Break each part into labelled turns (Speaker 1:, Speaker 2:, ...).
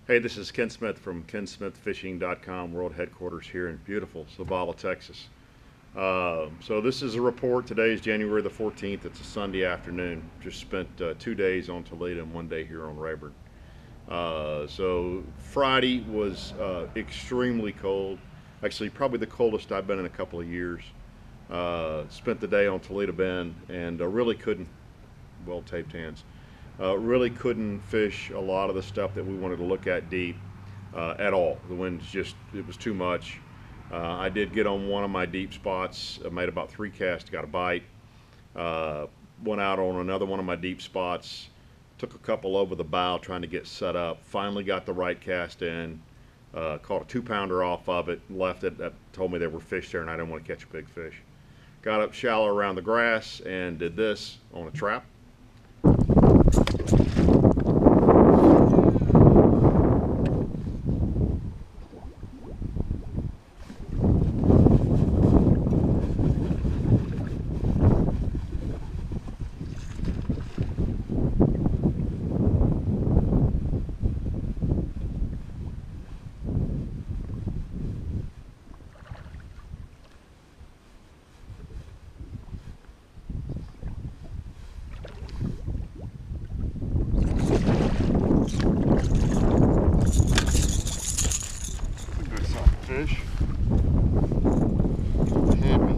Speaker 1: Hey, this is Ken Smith from KenSmithFishing.com, world headquarters here in beautiful Zavala, Texas. So this is a report. Today is January the 14th. It's a Sunday afternoon. Just spent 2 days on Toledo and 1 day here on Rayburn. So Friday was extremely cold. Actually, probably the coldest I've been in a couple of years. Spent the day on Toledo Bend and really couldn't, well taped hands, really couldn't fish a lot of the stuff that we wanted to look at deep at all. The wind's just, it was too much. I did get on one of my deep spots, made about 3 casts, got a bite. Went out on another one of my deep spots, took a couple over the bow trying to get set up, finally got the right cast in, caught a 2-pounder off of it, left it. That told me there were fish there and I didn't want to catch a big fish. Got up shallow around the grass and did this on a trap. Fish.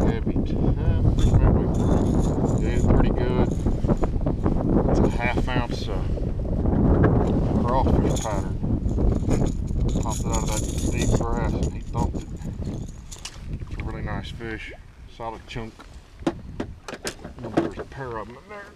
Speaker 1: Heavy. Yeah, it's pretty good. It's a 1/2 ounce crawfish pattern. Popped it out of that deep grass and he thumped it. It's a really nice fish. Solid chunk. There's a pair of them in there.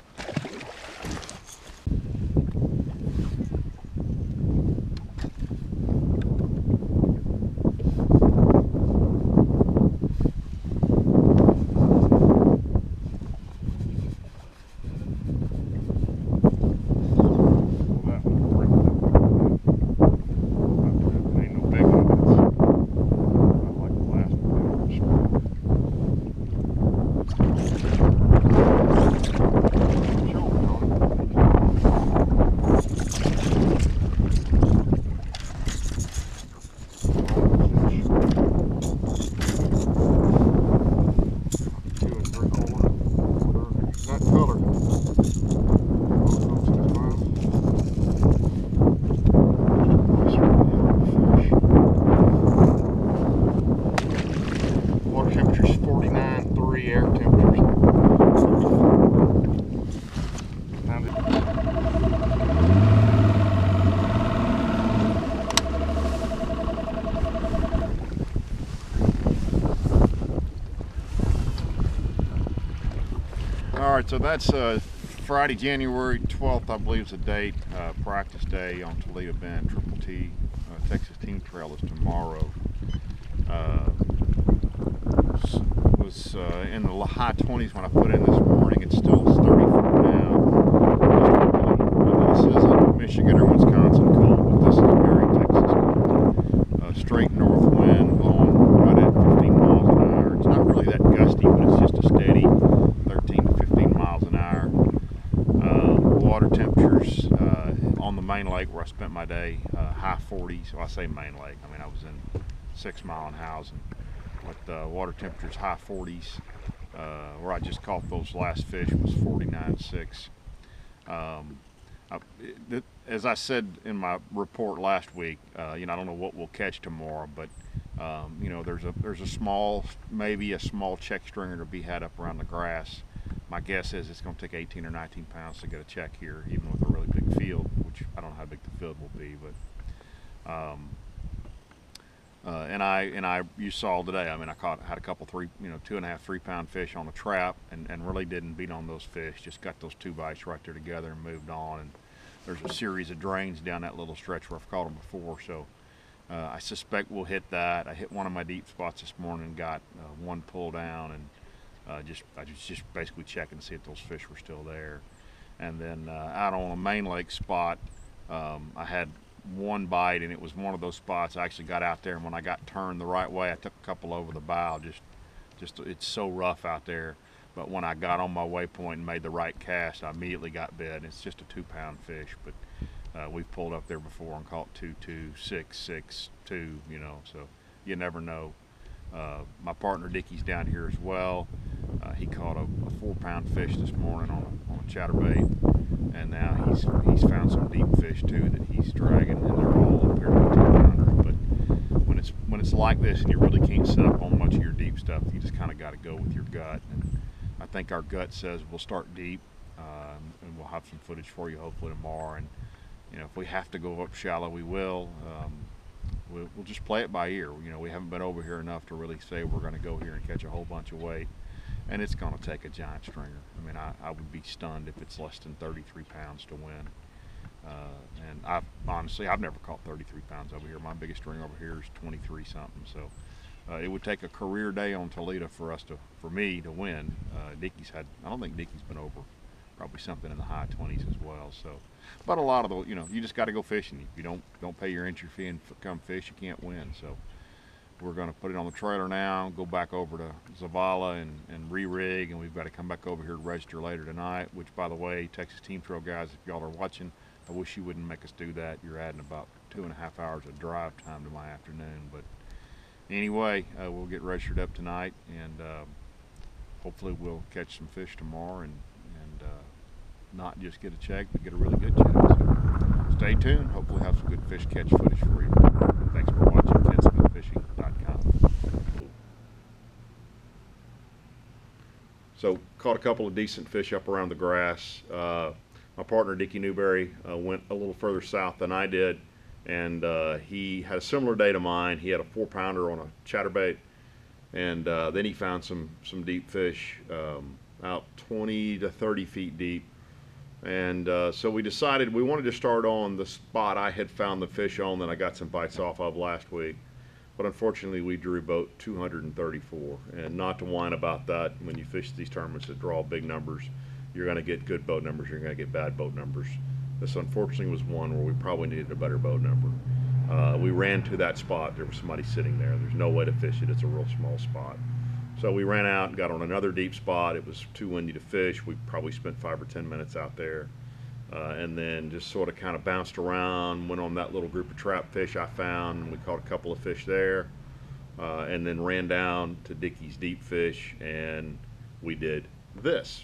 Speaker 1: Water temperature's 49.3, air temperature's 94. Alright, so that's Friday, January 12th, I believe is the date. Practice day on Toledo Bend. Triple T Texas Team Trail is tomorrow. Was in the high 20s when I put in this morning. It's still 34 now. This isn't Michigan or Wisconsin cold, but this is very Texas cold. Straight north wind blowing right at 15 miles an hour. It's not really that gusty, but it's just a steady 13 to 15 miles an hour. Water temperatures on the main lake where I spent my day, high 40s. So I say main lake, I mean I was in 6 Mile and Housing. But water temperatures high 40s. Where I just caught those last fish was 49.6. As I said in my report last week, I don't know what we'll catch tomorrow, but there's a small, maybe a small check stringer to be had up around the grass. My guess is it's going to take 18 or 19 pounds to get a check here, even with a really big field, which I don't know how big the field will be, but. You saw today. I mean, had a couple 2.5, 3 pound fish on a trap, and really didn't beat on those fish. Just got those 2 bites right there together and moved on. And there's a series of drains down that little stretch where I've caught them before, so I suspect we'll hit that. I hit one of my deep spots this morning, got one pull down, and I was just basically checking to see if those fish were still there. And then out on a main lake spot, I had one bite, and it was one of those spots I actually got out there, and when I got turned the right way, I took a couple over the bow. Just it's so rough out there, but when I got on my waypoint and made the right cast, I immediately got bit. It's just a 2 pound fish, but We've pulled up there before and caught 2-2, 6-6, 2, you know, so you never know. My partner Dickie's down here as well. He caught a 4-pound fish this morning on a chatterbait, and now he's found some deep fish too that he's dragging, and they're all up here to 10-pounders. But when it's like this and you really can't set up on much of your deep stuff, you just kind of got to go with your gut. And I think our gut says we'll start deep, and we'll have some footage for you hopefully tomorrow. And you know, if we have to go up shallow, we will. We'll just play it by ear. You know, we haven't been over here enough to really say we're going to go here and catch a whole bunch of weight, and it's going to take a giant stringer. I mean, I would be stunned if it's less than 33 pounds to win. And I've never caught 33 pounds over here. My biggest string over here is 23 something. So it would take a career day on Toledo for me to win. I don't think Dickie's been over probably something in the high 20s as well. So, but a lot of the, you know, you just got to go fishing. If you don't pay your entry fee and come fish, you can't win. So we're going to put it on the trailer now, go back over to Zavala and re-rig, and we've got to come back over here to register later tonight, which, by the way, Texas Team Trail guys, if y'all are watching, I wish you wouldn't make us do that. You're adding about 2.5 hours of drive time to my afternoon. But anyway, we'll get registered up tonight, and hopefully we'll catch some fish tomorrow and not just get a check, but get a really good check. So stay tuned. Hopefully have some good fish catch footage for you. Thanks for watching KenSmithFishing.com. So caught a couple of decent fish up around the grass. My partner Dickie Newberry went a little further south than I did, and he had a similar day to mine. He had a 4-pounder on a chatterbait, and then he found some deep fish, out 20 to 30 feet deep. And so we decided we wanted to start on the spot I had found the fish on that I got some bites off of last week. But unfortunately, we drew boat 234. And not to whine about that, when you fish these tournaments that draw big numbers, you're going to get good boat numbers, you're going to get bad boat numbers. This unfortunately was one where we probably needed a better boat number. We ran to that spot. There was somebody sitting there. There's no way to fish it. It's a real small spot. So we ran out and got on another deep spot. It was too windy to fish. We probably spent 5 or 10 minutes out there, and then just sort of kind of bounced around, went on that little group of trap fish I found. We caught a couple of fish there, and then ran down to Dickie's deep fish, and we did this.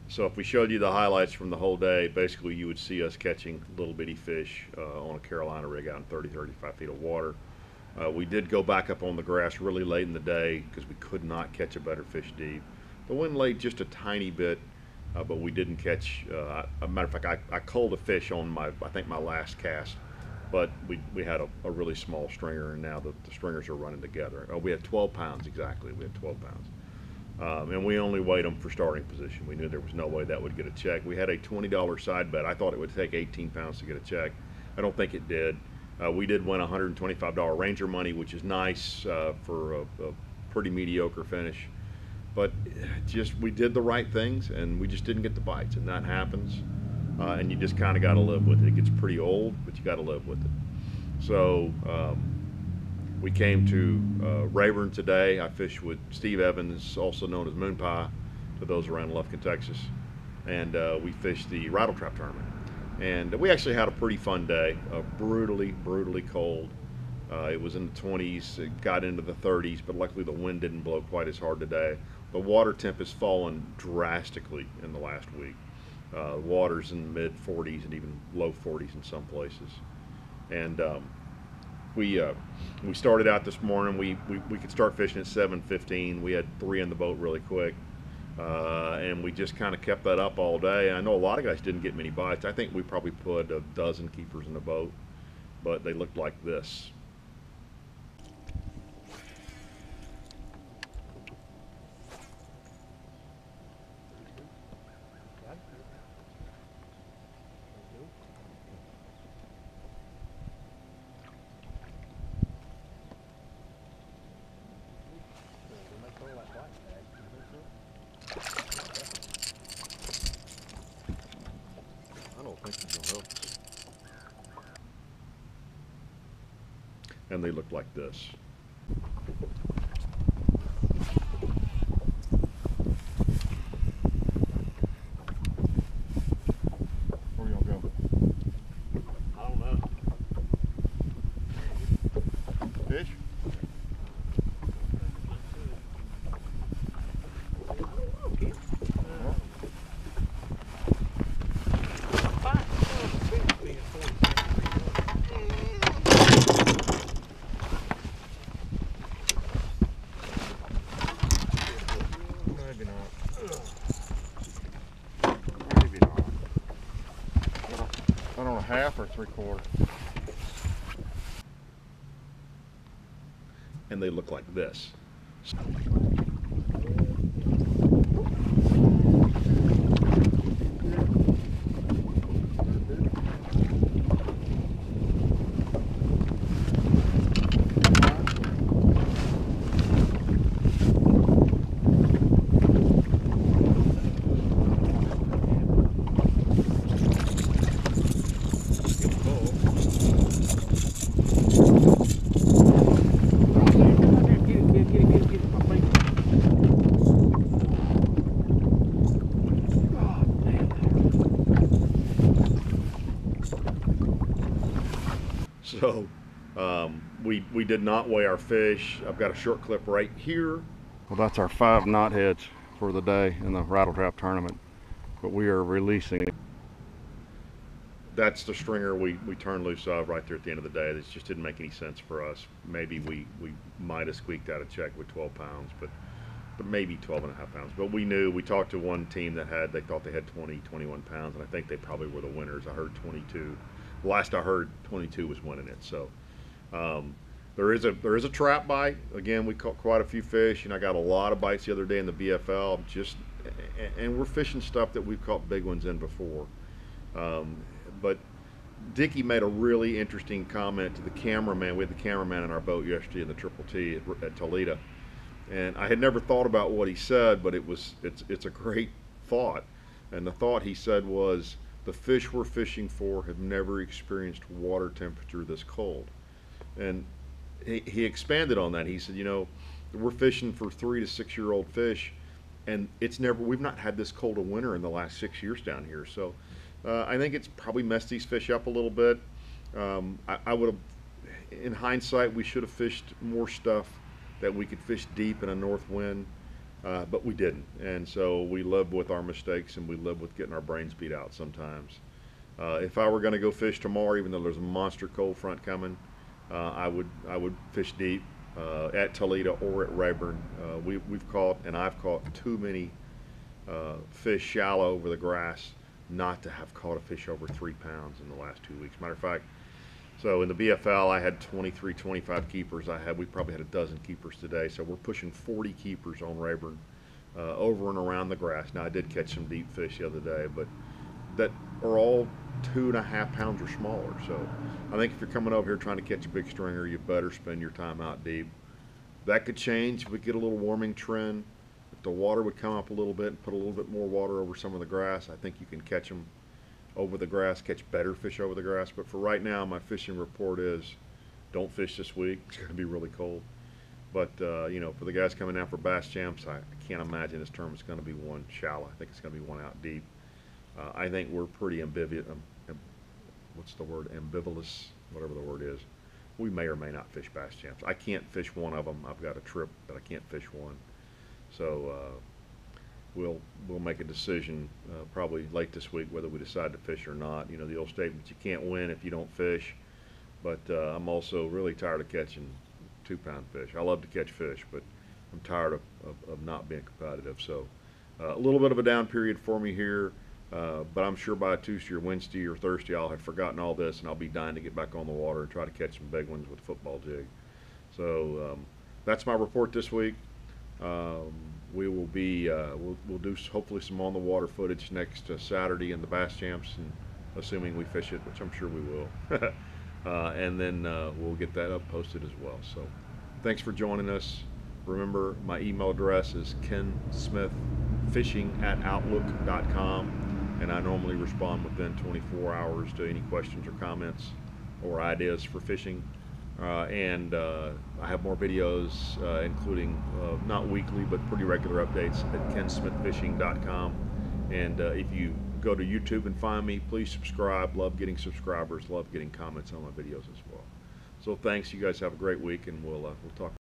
Speaker 1: So if we showed you the highlights from the whole day, basically you would see us catching little bitty fish on a Carolina rig out in 30, 35 feet of water. We did go back up on the grass really late in the day because we could not catch a better fish deep. The wind laid just a tiny bit, but we didn't catch, a matter of fact, I culled a fish on I think my last cast, but we had a really small stringer, and now the stringers are running together. We had 12 pounds exactly, we had 12 pounds. And we only weighed them for starting position. We knew there was no way that would get a check. We had a $20 side bet. I thought it would take 18 pounds to get a check. I don't think it did. We did win $125 Ranger money, which is nice for a pretty mediocre finish. But we did the right things, and we just didn't get the bites, and that happens. And you just kind of got to live with it. It gets pretty old, but you got to live with it. So we came to Rayburn today. I fished with Steve Evans, also known as Moon Pie, to those around Lufkin, Texas. And we fished the rattle trap tournament. And we actually had a pretty fun day, brutally cold. It was in the 20s, it got into the 30s, but luckily the wind didn't blow quite as hard today. The water temp has fallen drastically in the last week. Water's in the mid 40s and even low 40s in some places. And we started out this morning. We could start fishing at 7:15. We had 3 in the boat really quick, and we just kind of kept that up all day. I know a lot of guys didn't get many bites. I think we probably put a dozen keepers in the boat, but they looked like this.
Speaker 2: I don't think he's gonna help us.
Speaker 1: And they look like this.
Speaker 2: Where you gonna go?
Speaker 3: I don't know.
Speaker 2: Fish? Maybe not. Maybe not. I don't know, half or 3/4.
Speaker 1: And they look like this. So we did not weigh our fish. I've got a short clip right here. Well, that's our 5 knotheads for the day in the rattle trap tournament. But we are releasing. That's the stringer we turned loose of right there at the end of the day. This just didn't make any sense for us. Maybe we might have squeaked out a check with 12 pounds, but maybe 12.5 pounds. But we knew, we talked to one team that they thought they had 20, 21 pounds, and I think they probably were the winners. I heard 22. Last I heard, 22 was winning it. So there is a trap bite. Again, we caught quite a few fish, and I got a lot of bites the other day in the BFL. And we're fishing stuff that we've caught big ones in before. But Dickie made a really interesting comment to the cameraman. We had the cameraman in our boat yesterday in the Triple T at Toledo, and I had never thought about what he said, but it's a great thought. And the thought he said was, the fish we're fishing for have never experienced water temperature this cold. And he expanded on that. He said, you know, we're fishing for 3 to 6 year old fish, and we've not had this cold a winter in the last 6 years down here. So I think it's probably messed these fish up a little bit. I would have, in hindsight, we should have fished more stuff that we could fish deep in a north wind, but we didn't. And so we live with our mistakes, and we live with getting our brains beat out sometimes. If I were going to go fish tomorrow, even though there's a monster cold front coming, I would fish deep at Toledo or at Rayburn. We've caught, and I've caught too many fish shallow over the grass not to have caught a fish over 3 pounds in the last 2 weeks. Matter of fact, so in the BFL, I had 23, 25 keepers. We probably had a dozen keepers today. So we're pushing 40 keepers on Rayburn over and around the grass. Now, I did catch some deep fish the other day, but that are all 2.5 pounds or smaller. So I think if you're coming over here trying to catch a big stringer, you better spend your time out deep. That could change if we get a little warming trend. If the water would come up a little bit and put a little bit more water over some of the grass, I think you can catch them over the grass, catch better fish over the grass. But for right now, my fishing report is don't fish this week. It's going to be really cold. But, you know, for the guys coming out for bass champs, I can't imagine this tournament's going to be one shallow. I think it's going to be one out deep. I think we're pretty ambivalent. What's the word? Ambivalous, whatever the word is. We may or may not fish bass champs. I can't fish one of them. I've got a trip, but I can't fish one. So we'll make a decision probably late this week whether we decide to fish or not. You know, the old statement, you can't win if you don't fish. But I'm also really tired of catching 2-pound fish. I love to catch fish, but I'm tired of not being competitive. So a little bit of a down period for me here. But I'm sure by Tuesday or Wednesday or Thursday I'll have forgotten all this, and I'll be dying to get back on the water and try to catch some big ones with a football jig. So that's my report this week. We will be we'll do hopefully some on the water footage next Saturday in the bass champs, and assuming we fish it, which I'm sure we will. And then we'll get that up posted as well. So thanks for joining us. Remember, my email address is kensmithfishing@outlook.com, and I normally respond within 24 hours to any questions or comments or ideas for fishing. I have more videos, including not weekly but pretty regular updates at kensmithfishing.com. And if you go to YouTube and find me, please subscribe. Love getting subscribers, love getting comments on my videos as well. So thanks. You guys have a great week, and we'll talk